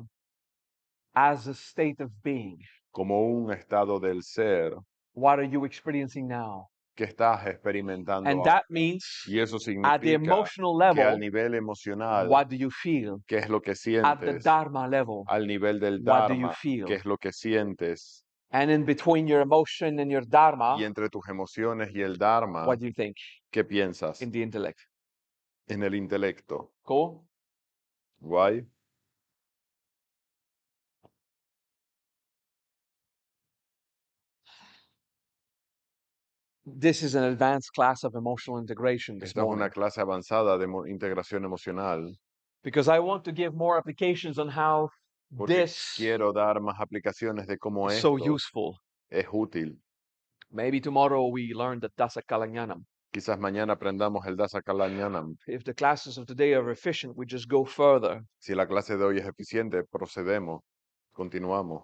as a state of being,
como un estado del ser,
what are you experiencing now?
que estás experimentando
And
ahora.
that means
Y eso
at the
significa
emotional
que al
level,
nivel emocional,
what do you feel?
¿qué es lo que
At the
sientes?
Dharma level,
Al nivel del
what do you
Dharma,
feel?
¿qué es lo que sientes?
And in between your emotion and your
Y
Dharma,
entre tus emociones y el Dharma,
what do you think?
¿qué piensas?
In the intellect.
En el intelecto.
Cool?
¿Guay?
This is an advanced class of emotional integration this
Esta es una
morning,
clase avanzada de integración emocional
because I want to give more applications on how
porque
this
quiero dar más aplicaciones de cómo
is so
esto
useful.
es útil.
Maybe tomorrow we learn the Dasa Kalanyanam.
Quizás mañana aprendamos el Dasa Kalanyanam.
If the classes of today are efficient, we just go further.
Si la clase de hoy es eficiente, procedemos, continuamos.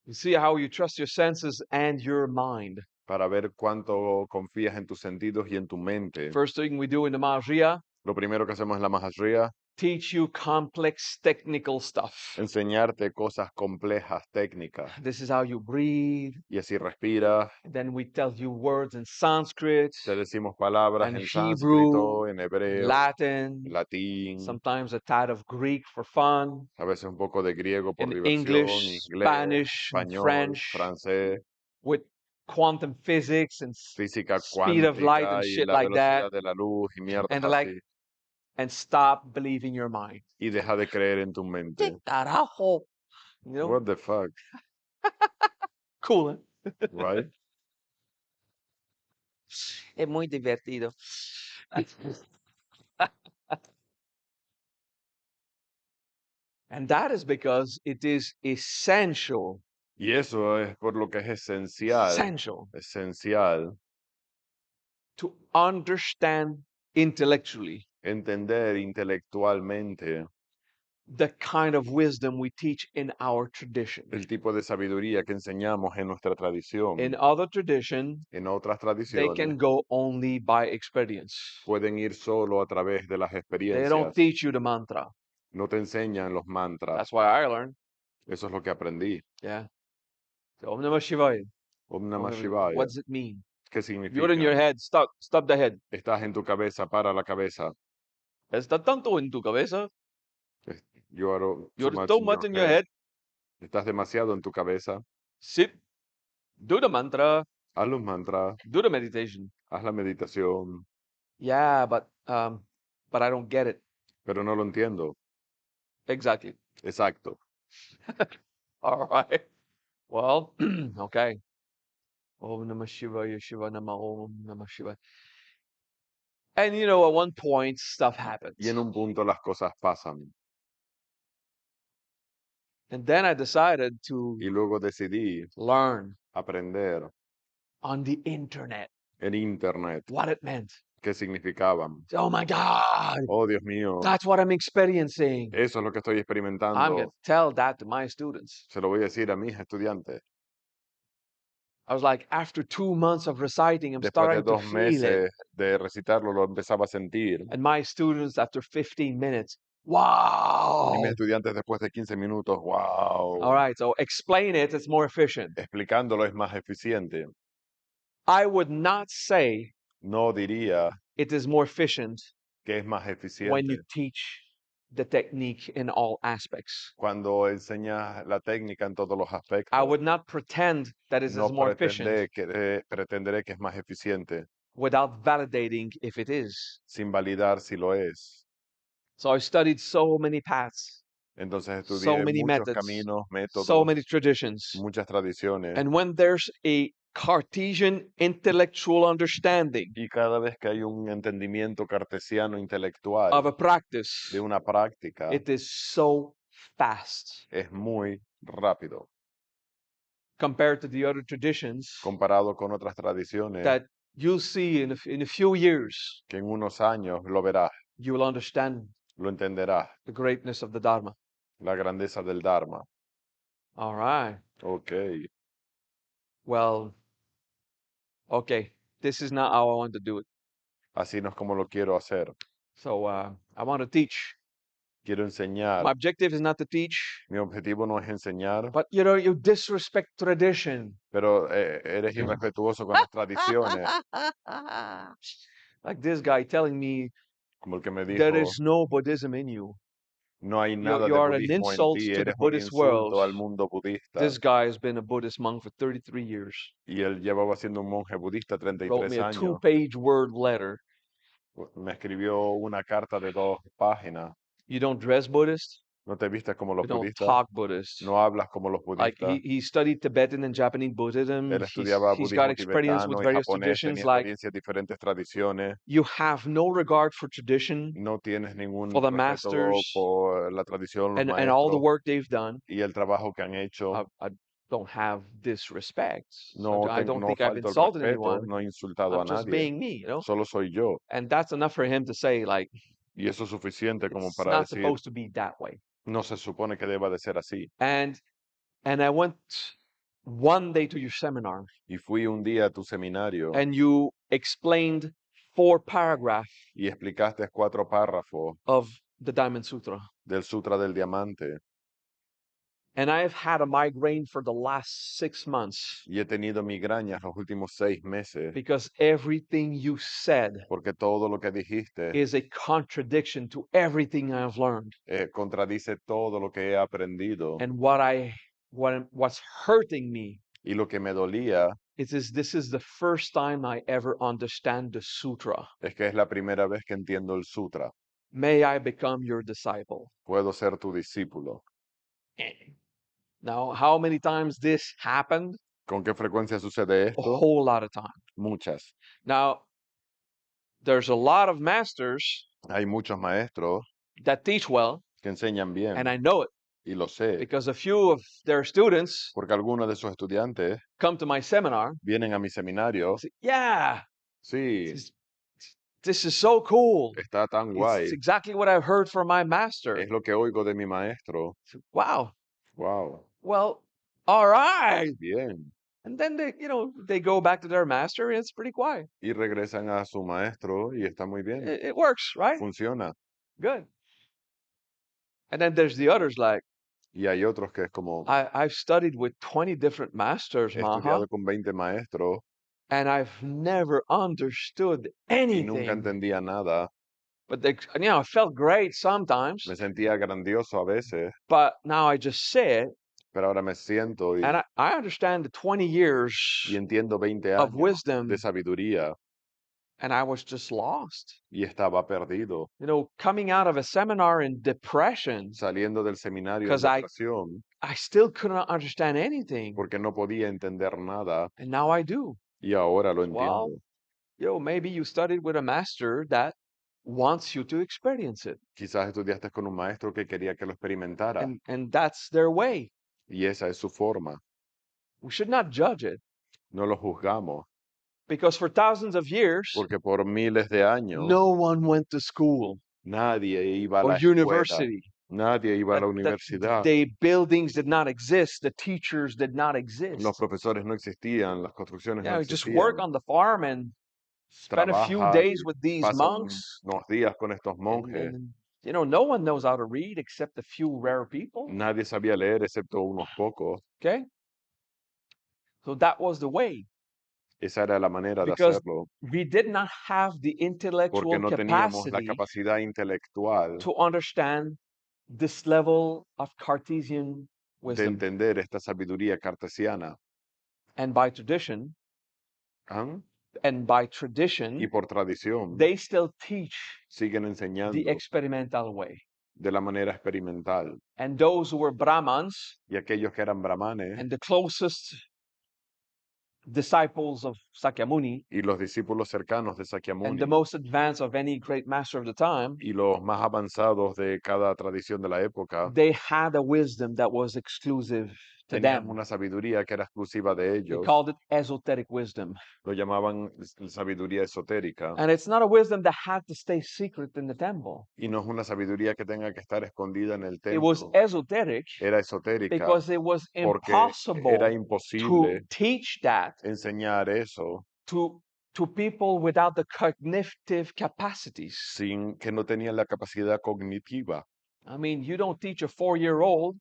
You see how you trust your senses and your mind.
Para ver cuánto confías en tus sentidos y en tu mente.
First thing we do in the Mahajriya,
Lo primero que hacemos en la Mahajriya,
teach you complex technical stuff.
enseñarte cosas complejas, técnicas.
This is how you breathe.
Y así respiras.
Then we tell you words in Sanskrit,
Te decimos palabras
and
en
Hebrew,
sánscrito, en hebreo,
Latin,
latín,
sometimes a tad of Greek for fun,
a veces un poco de griego por
in
diversión,
English,
inglés,
Spanish, and
español,
French,
francés,
with quantum physics and
física
speed of light and
cuántica y
shit
la
like that.
velocidad de la luz y mierdas
And like,
así.
and stop believing your mind.
Y deja de creer en tu mente.
¿Qué carajo? You know,
What the fuck,
cool. ¿Eh?
right?
Es muy divertido. And that is because it is essential,
Y eso es por lo que es esencial
to understand intellectually
entender intelectualmente
the kind of wisdom we teach in our tradition.
el tipo de sabiduría que enseñamos en nuestra tradición.
In other tradition,
En otras
they can
tradiciones
go only by experience.
pueden ir solo a través de las
They
experiencias.
don't teach you the mantra.
No te enseñan los mantras.
That's why I learned.
Eso es lo que aprendí.
Yeah. So, Om Namah Shivaya.
Om Namah
Om Namah-
Shivaya.
What does it mean?
¿Qué
You're in your
significa?
head. Stop the head.
Estás en tu cabeza, para la cabeza.
Está tanto en tu cabeza.
You are
You're
too much
so
in
much
your
in your
head.
head.
Estás demasiado en tu cabeza.
Sit. Do the mantra.
Haz los mantras,
Do the meditation.
haz la meditación,
Yeah, but I don't get it.
pero no lo entiendo.
Exactly.
Exacto.
All right. Well, okay. Om Namah Shivaya, Shiva Namah Om Namah Shivaya. And you know, at one point, stuff happens.
Y en un punto las cosas pasan.
And then I decided to
Y luego decidí
learn
aprender
on the internet
en internet
what it meant.
qué significaban.
Oh my God,
Oh, Dios mío,
that's what I'm experiencing.
eso es lo que estoy
I'm
experimentando.
going to tell that to my students.
Se lo voy a decir a mis estudiantes.
I was like, after 2 months of reciting, I'm
Después de
starting to
2
feel it.
meses de recitarlo, lo empezaba a sentir.
And my students, after 15 minutes,
Y
wow.
mis estudiantes después de 15 minutos, wow.
All right, so explain it, it's more efficient.
Explicándolo es más eficiente.
I would not say
No diría
it is more efficient
que es más
when
eficiente
you teach the technique in all aspects.
cuando enseñas la técnica en todos los aspectos.
I would not pretend that it is
No
more efficient
pretenderé que es más eficiente
without validating if it is.
sin validar si lo es.
So I studied so many paths,
Entonces
so
estudié
many
muchos
methods,
caminos, métodos,
so many traditions.
muchas tradiciones.
And when there's a Cartesian intellectual understanding
Y cada vez que hay un entendimiento cartesiano intelectual
of a practice,
de una práctica,
it is so fast.
es muy rápido,
compared to the other traditions
comparado con otras tradiciones
that you'll see in a few years,
que en unos años lo verás,
you will understand
lo entenderás,
the greatness of the Dharma.
la grandeza del Dharma.
All right.
Ok,
Well, okay. This is not how I want to do it.
así no es como lo quiero hacer.
So I want to teach.
Quiero enseñar.
My objective is not to teach,
Mi objetivo no es enseñar,
but you disrespect tradition.
pero eres irrespetuoso con las tradiciones,
Like this guy telling me
como el que me
there
dijo,
is no Buddhism in you.
no hay nada
You
de
are an
budismo en
insult
ti,
to the
eres un
Buddhist world.
insulto al mundo budista.
This guy has been a Buddhist monk for 33 years.
Y él llevaba siendo un monje budista
Wrote
33
me a
años.
2-page word letter.
Me escribió una carta de 2 páginas.
You don't dress Buddhist.
No te vistas como los
You don't
budistas,
talk Buddhist.
no hablas como los
Like
budistas.
he studied Tibetan and Japanese Buddhism.
Él estudiaba
He's got
budismo
experience with
tibetano y
various
japonés,
traditions.
tenía
Like
experiencia en diferentes tradiciones.
you have no regard for tradition
No tienes ningún
for the
respeto
masters
por la tradición, los
and all the
maestros
work they've done.
y el trabajo que han hecho.
I don't have disrespect.
No,
I don't
no
think I've
falto el
insulted
respeto,
anyone.
no he insultado a
I'm just
nadie,
being me,
solo soy yo.
And that's enough for him to say, like,
Y eso es suficiente como
it's
para
not
decir,
supposed to be that way.
no se supone que deba de ser así.
And I went one day to your seminar,
Y fui un día a tu seminario
and you explained 4 paragraphs
y explicaste 4 párrafos
of the Diamond Sutra.
del Sutra del Diamante.
And I've had a migraine for the last 6 months
Y he tenido migrañas los últimos 6 meses
because everything you said
porque todo lo que dijiste
is a contradiction to everything I've learned.
contradice todo lo que he aprendido.
And what's hurting me
Y lo que me dolía
is this is the first time I ever understand the sutra.
es que es la primera vez que entiendo el Sutra.
May I become your disciple.
Puedo ser tu discípulo.
Now, how many times this happened?
¿Con qué frecuencia sucede
A
esto?
whole lot of time.
Muchas.
Now, there's a lot of masters
Hay muchos maestros
that teach well,
que enseñan bien
and I know it
y lo sé,
because a few of their students
porque algunos de sus estudiantes
come to my seminar
vienen a mi seminario.
and say, yeah,
Sí,
this is so cool.
está tan guay.
It's exactly what I've heard from my master.
Es lo que oigo de mi maestro.
Wow.
Wow,
Well, all right.
bien.
And then they go back to their master and it's pretty quiet.
Y regresan a su maestro y está muy bien.
It works, right?
Funciona.
Good. And then there's the others like,
Y hay otros que es como,
I've studied with 20 different masters,
he
Maha,
estudiado con 20 maestros
and I've never understood
y nunca
anything.
entendía nada.
But I felt great sometimes,
Me sentía grandioso a veces,
but now I just say it,
pero ahora me siento y,
and I understand the 20 years
y entiendo 20
of
años
wisdom,
de sabiduría
and I was just lost.
y estaba perdido.
Coming out of a seminar in depression,
Saliendo del seminario en
'cause I
depresión
still couldn't understand anything,
porque no podía entender nada
and now I do.
y ahora lo
Well,
entiendo.
maybe you studied with a master that wants you to experience it,
Quizás estudiaste con un maestro que quería que lo experimentara
and that's their way.
y esa es su forma.
We should not judge it,
No lo juzgamos
because for thousands of years,
porque por miles de años
no one went to school
nadie iba a
or
la escuela,
university.
nadie iba a la universidad.
The buildings did not exist. The teachers did not exist.
Los profesores no existían, las construcciones no
Just work
existían.
on the farm and spend a few
Trabaja
days
y
with these
pasa
monks.
unos días con estos monjes.
And, no one knows how to read except a few rare people.
Nadie sabía leer excepto unos pocos.
Okay? So that was the way.
Esa era la manera de
Because
hacerlo,
we did not have the
porque
intellectual
no teníamos la
capacity
capacidad intelectual
to understand this level of Cartesian
de
wisdom.
entender esta sabiduría cartesiana.
And by tradition,
¿Ah? Y por tradición,
they still teach
siguen
the
enseñando
experimental way.
de la manera experimental.
And those who were Brahmans,
Y aquellos que eran brahmanes,
and the closest disciples of Sakyamuni
y los discípulos cercanos de
and the
Sakyamuni
most advanced of any great master of the time,
y los más avanzados de cada tradición de la época
they had a wisdom that was exclusive to
tenían
them.
una sabiduría que era exclusiva de
They
ellos,
called it esoteric wisdom.
lo llamaban sabiduría esotérica,
And it's not a wisdom that had to stay secret in the temple.
y no es una sabiduría que tenga que estar escondida en el
It was
templo,
esoteric
era esotérica
because it was
porque era
impossible to
imposible
teach that
enseñar eso
to people without the cognitive capacities.
sin que no tenían la capacidad cognitiva.
I mean, you don't teach a 4-year-old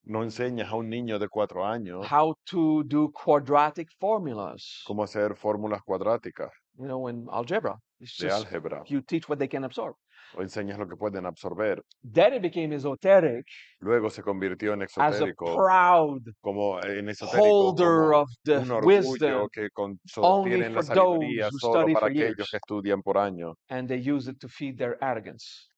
No enseñas a un niño de 4 años
how to do quadratic formulas.
cómo hacer fórmulas cuadráticas
You know, in algebra, it's
de
just
álgebra,
you teach what they can absorb.
o enseñas lo que pueden absorber.
Then it became esoteric
Luego se convirtió en
as a
exotérico,
proud
como en esotérico,
holder
como
of the
un
wisdom
orgullo que
only
sostienen la
for those
sabiduría
who
solo
study
para
for
aquellos
years,
que estudian por años,
and they use it to feed their arrogance.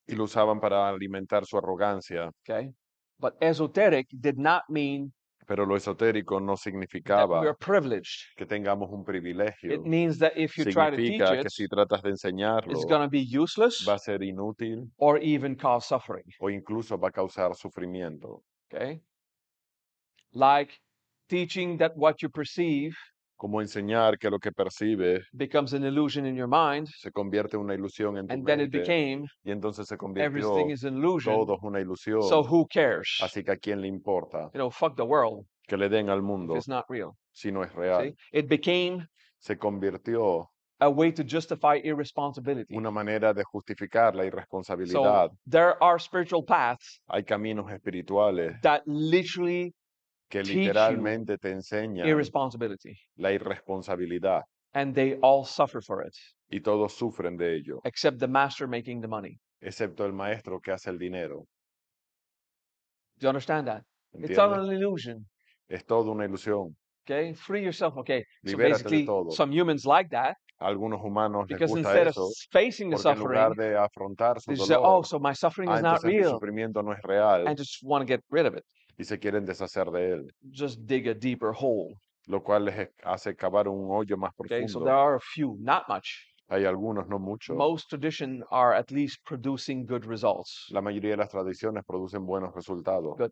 y lo usaban para alimentar su arrogancia.
Okay, but esoteric did not mean
Pero lo esotérico no
that we
significaba
are privileged.
que tengamos un
It
privilegio.
means that if you try to teach
Significa
it,
que si tratas de
it's
enseñarlo,
going to be useless
va a ser inútil
or even cause suffering.
o incluso va a causar sufrimiento.
Okay, like teaching that what you perceive
Como enseñar que lo que percibes
becomes an illusion in your mind,
se convierte en una ilusión en tu
and then it
mente,
became
y entonces se
everything
convirtió
is an illusion.
todo es una
So
ilusión.
who cares?
Así que a quién le importa
You know, fuck the world
que le den al
if
mundo
it's not real.
si no es
See,
real.
it became
Se convirtió
a way to justify irresponsibility.
una manera de justificar la irresponsabilidad.
So there are spiritual paths
Hay caminos espirituales
that literally
que
teach you
literalmente te enseñan
irresponsibility,
la irresponsabilidad,
and they all suffer for it,
y todos sufren de ello,
except the master making the money.
excepto el maestro que hace el dinero.
Do you understand that? It's all
¿Entiendes?
an illusion.
Es toda una ilusión.
Okay, free yourself. Okay, so
Libérate de
basically,
todo.
some humans like that
A algunos humanos les
because
gusta
instead of
eso
facing the
porque en lugar
suffering,
de afrontar su
they just say, "Oh,
dolor,
so my suffering is not
entonces mi
real,"
sufrimiento no es real,
and just want to get rid of it.
y se quieren deshacer de él,
Just dig a deeper hole.
lo cual les hace cavar un hoyo más
Okay, so
profundo.
there are a few, not much.
Hay algunos, no muchos.
Most tradition are at least producing good results.
La mayoría de las tradiciones producen buenos resultados.
Good.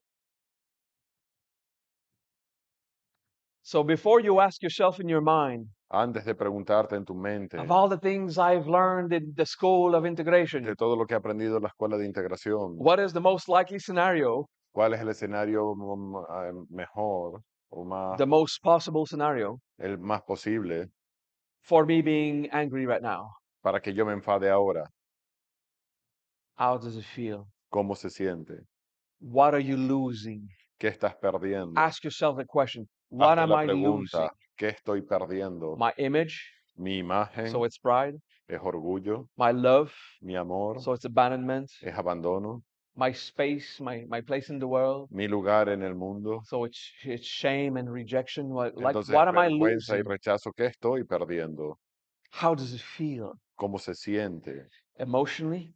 So before you ask yourself in your mind,
Antes de preguntarte en tu mente
of all the things I've learned in the school of
de
integration,
todo lo que he aprendido en la escuela de integración,
what is the most likely scenario,
¿cuál es el escenario mejor o
the most possible scenario
el más posible
for me being angry right now?
para que yo me enfade ahora?
How does it feel?
¿Cómo se siente?
What are you losing?
¿Qué estás perdiendo?
Ask yourself the question, what
Hazte
am
la
I losing?
pregunta, ¿qué estoy perdiendo?
My image,
Mi imagen
so it's pride.
es orgullo,
My love,
mi amor
so it's abandonment.
es abandono,
My space, my place in the world,
mi lugar en el mundo.
so it's shame and rejection. Like,
Entonces,
what am I
vergüenza y
losing?
rechazo, ¿qué estoy perdiendo?
How does it feel?
¿Cómo se siente?
Emotionally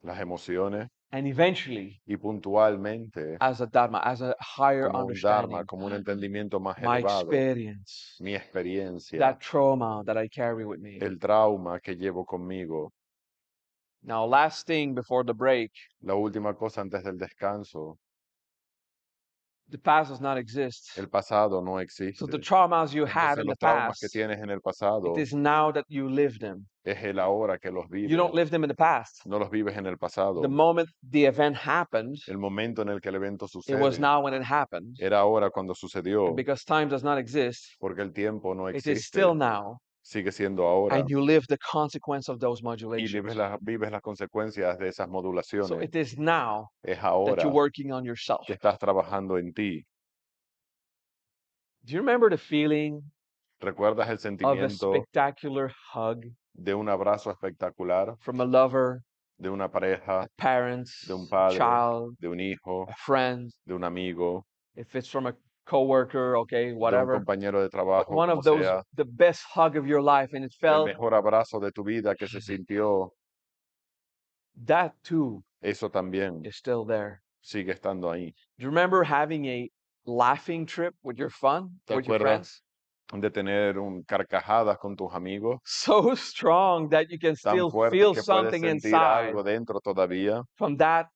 Las emociones,
and eventually
y puntualmente
as a dharma, as a higher
como un dharma,
understanding.
como un entendimiento más
My
elevado,
experience,
mi experiencia,
that trauma that I carry with me.
el trauma que llevo conmigo.
Now, last thing before the break,
La última cosa antes del descanso,
the past does not exist.
el pasado no
So
existe.
the traumas you had
Entonces
in the
los traumas que
past,
tienes en el pasado
it is now that you live them.
es el ahora que los
You don't
vives,
live them in the past.
no los vives en el pasado.
The moment the event happened,
El momento en el que el evento
it was
sucede
now when it happened.
era ahora cuando sucedió,
And because time does not exist,
porque el tiempo no
it is
existe,
still now,
sigue siendo ahora,
and you live the consequence of those
y
modulations.
vives las consecuencias de esas
So
modulaciones.
it is now
Es
that
ahora
you're working on yourself.
que estás trabajando en ti.
Do you remember the feeling
¿Recuerdas el
of a
sentimiento
spectacular hug
de un abrazo espectacular,
from a lover,
de una pareja,
a parent,
de un
a
padre,
child,
de un hijo,
a friend?
de un amigo,
If it's from a coworker, okay,
de un
whatever.
compañero de
But
trabajo,
one
como
of those,
sea,
the best hug of your life, and it
el
felt
mejor abrazo de tu vida que se sintió,
that too
eso también
is still there.
sigue estando ahí.
Do you remember having a laughing trip with your
¿Te
with your
acuerdas
friends?
de tener carcajadas con tus amigos,
so strong that you can
tan
still
fuertes
feel
que puedes
something
sentir
inside
algo dentro todavía,
from that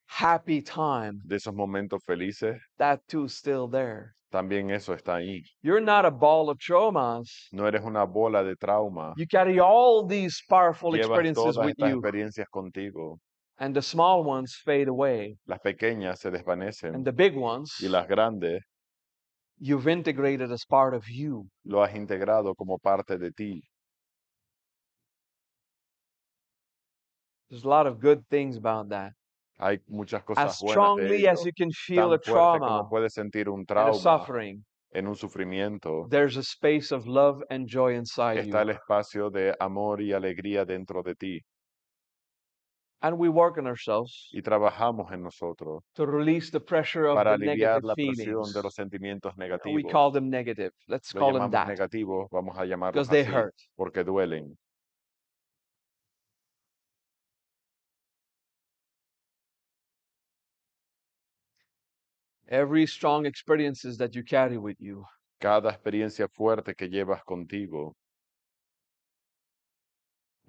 happy time.
de esos momentos felices,
That too still there.
también eso está ahí.
You're not a ball of traumas.
No eres una bola de trauma,
You carry all these powerful
llevas
experiences
todas
with
estas
you,
experiencias contigo.
and the small ones fade away,
Las pequeñas se
and
desvanecen
the big ones
y las grandes
you've integrated as part of you.
lo has integrado como parte de ti.
There's a lot of good things about that.
Hay muchas
As
cosas buenas de
strongly as
ello.
you can feel
Tan
a
fuerte
trauma
como puedes sentir un
and a
trauma
suffering,
en un sufrimiento,
there's a space of love and joy inside
está
you.
el espacio de amor y alegría dentro de ti.
And we work on ourselves
Y trabajamos en nosotros
to release the pressure of
para
the
aliviar
negative
la
feelings.
presión de los sentimientos
We
negativos.
call them negative. Let's
Lo
call them
llamamos
that
negativos, vamos a llamarlos
because they
así,
hurt.
porque duelen.
Every strong experiences that you carry with you,
Cada experiencia fuerte que llevas contigo,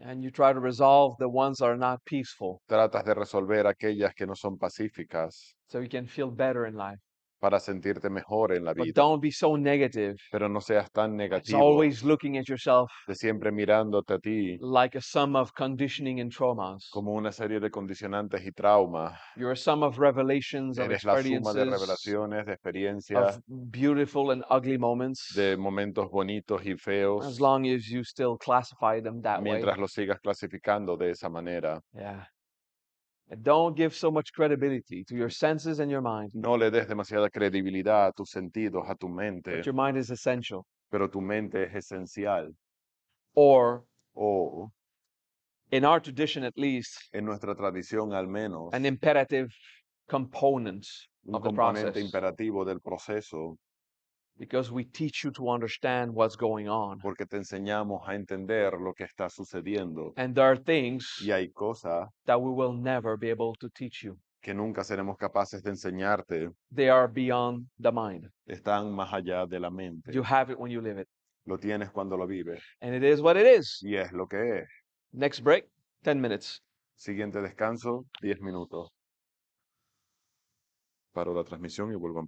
and you try to resolve the ones that are not peaceful
tratas de resolver aquellas que no son pacíficas
so you can feel better in life.
para sentirte mejor en la
But
vida.
don't be so negative.
Pero no seas tan
It's
negativo
always looking at yourself
de siempre mirándote a ti
like a sum of conditioning and traumas.
como una serie de condicionantes y traumas.
You're a sum of revelations, of
Eres la suma de
experiences,
revelaciones, de experiencias,
of beautiful and ugly moments,
de momentos bonitos y
as
feos,
long as you still classify them that way.
mientras los sigas clasificando de esa manera.
Yeah. And don't give so much credibility to your senses and your mind,
No le des demasiada credibilidad a tus sentidos, a tu mente,
but your mind is essential.
pero tu mente es esencial.
Or,
O,
in our tradition at least,
en nuestra tradición al menos,
an imperative component
un
of the
componente
process,
imperativo del proceso,
because we teach you to understand what's going on.
porque te enseñamos a entender lo que está sucediendo.
And there are things
Y hay cosas
that we will never be able to teach you.
que nunca seremos capaces de enseñarte,
They are beyond the mind.
están más allá de la mente.
You have it when you live it.
Lo tienes cuando lo vives.
And it is what it is.
Y es lo que es.
Next break, 10 minutes.
Siguiente descanso, 10 minutos. Paro la transmisión y vuelvo a